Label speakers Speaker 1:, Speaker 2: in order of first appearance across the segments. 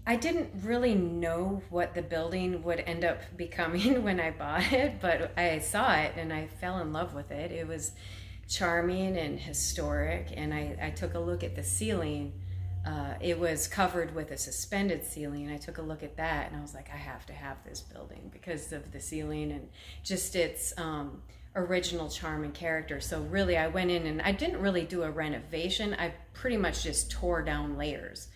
Speaker 1: I didn't really know what the building would end up becoming when I bought it, but I saw it and I fell in love with it. It was charming and historic, and I took a look at the ceiling. It was covered with a suspended ceiling. I took a look at that and I was like, I have to have this building because of the ceiling and just its original charm and character. So really, I went in and I didn't really do a renovation. I pretty much just tore down layers.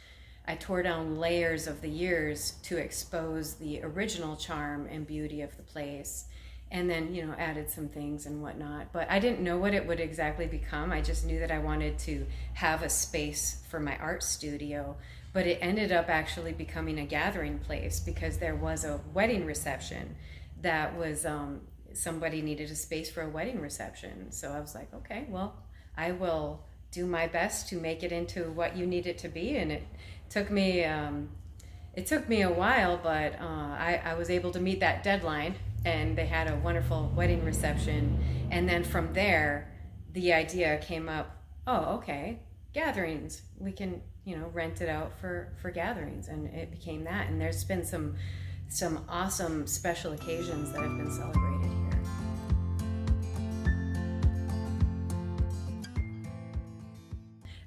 Speaker 1: I tore down layers of the years to expose the original charm and beauty of the place, and then, added some things and whatnot. But I didn't know what it would exactly become. I just knew that I wanted to have a space for my art studio. But it ended up actually becoming a gathering place because there was a wedding reception that was, somebody needed a space for a wedding reception. So I was like, okay, well, I will do my best to make it into what you need it to be. And took me it took me a while, but I was able to meet that deadline, and they had a wonderful wedding reception. And then from there, the idea came up, oh, okay, gatherings. We can, rent it out for gatherings, and it became that. And there's been some awesome special occasions that have been celebrated here.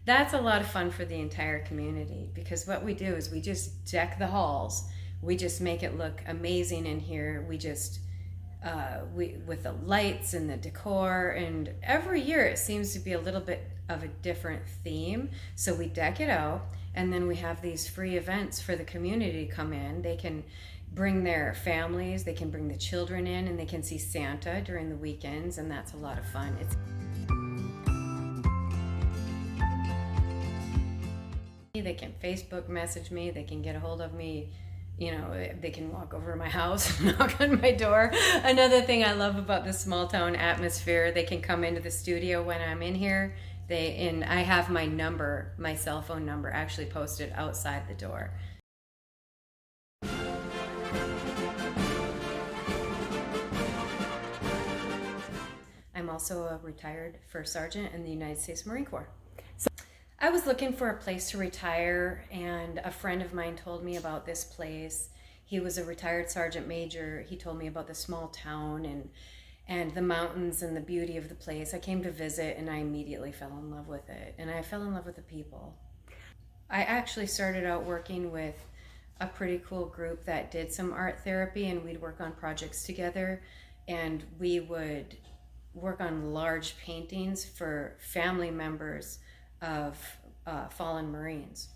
Speaker 1: That's a lot of fun for the entire community because what we do is we just deck the halls. We just make it look amazing in here. We just with the lights and the decor, and every year it seems to be a little bit of a different theme. So we deck it out, and then we have these free events for the community to come in. They can bring their families, they can bring the children in, and they can see Santa during the weekends, and that's a lot of fun. They can Facebook message me, they can get a hold of me, they can walk over to my house, knock on my door. Another thing I love about the small town atmosphere, they can come into the studio when I'm in here. And I have my number, my cell phone number, actually posted outside the door. I'm also a retired first sergeant in the United States Marine Corps. I was looking for a place to retire, and a friend of mine told me about this place. He was a retired sergeant major. He told me about the small town and the mountains and the beauty of the place. I came to visit, and I immediately fell in love with it, and I fell in love with the people. I actually started out working with a pretty cool group that did some art therapy, and we'd work on projects together, and we would work on large paintings for family members of fallen Marines.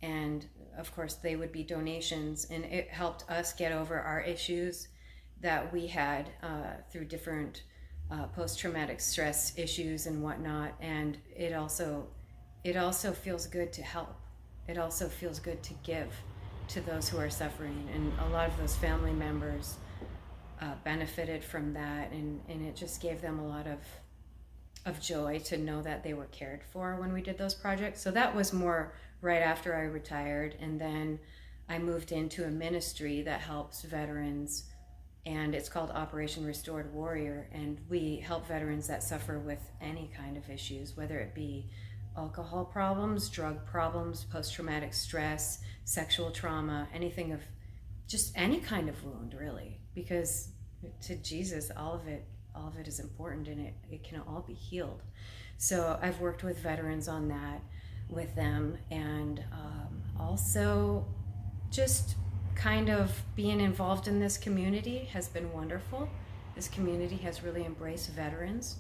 Speaker 1: And of course they would be donations, and it helped us get over our issues that we had through different post-traumatic stress issues and whatnot. And it also feels good to help. It also feels good to give to those who are suffering, and a lot of those family members benefited from that, and it just gave them a lot of joy to know that they were cared for when we did those projects. So that was more right after I retired, and then I moved into a ministry that helps veterans, and it's called Operation Restored Warrior, and we help veterans that suffer with any kind of issues, whether it be alcohol problems, drug problems, post-traumatic stress, sexual trauma, anything of just any kind of wound, really, because to Jesus, all of it is important, and it can all be healed. So I've worked with veterans on that with them, and also just kind of being involved in this community has been wonderful. This community has really embraced veterans,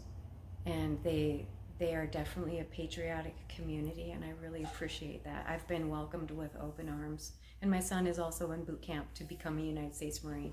Speaker 1: and they are definitely a patriotic community, and I really appreciate that. I've been welcomed with open arms, and my son is also in boot camp to become a United States Marine.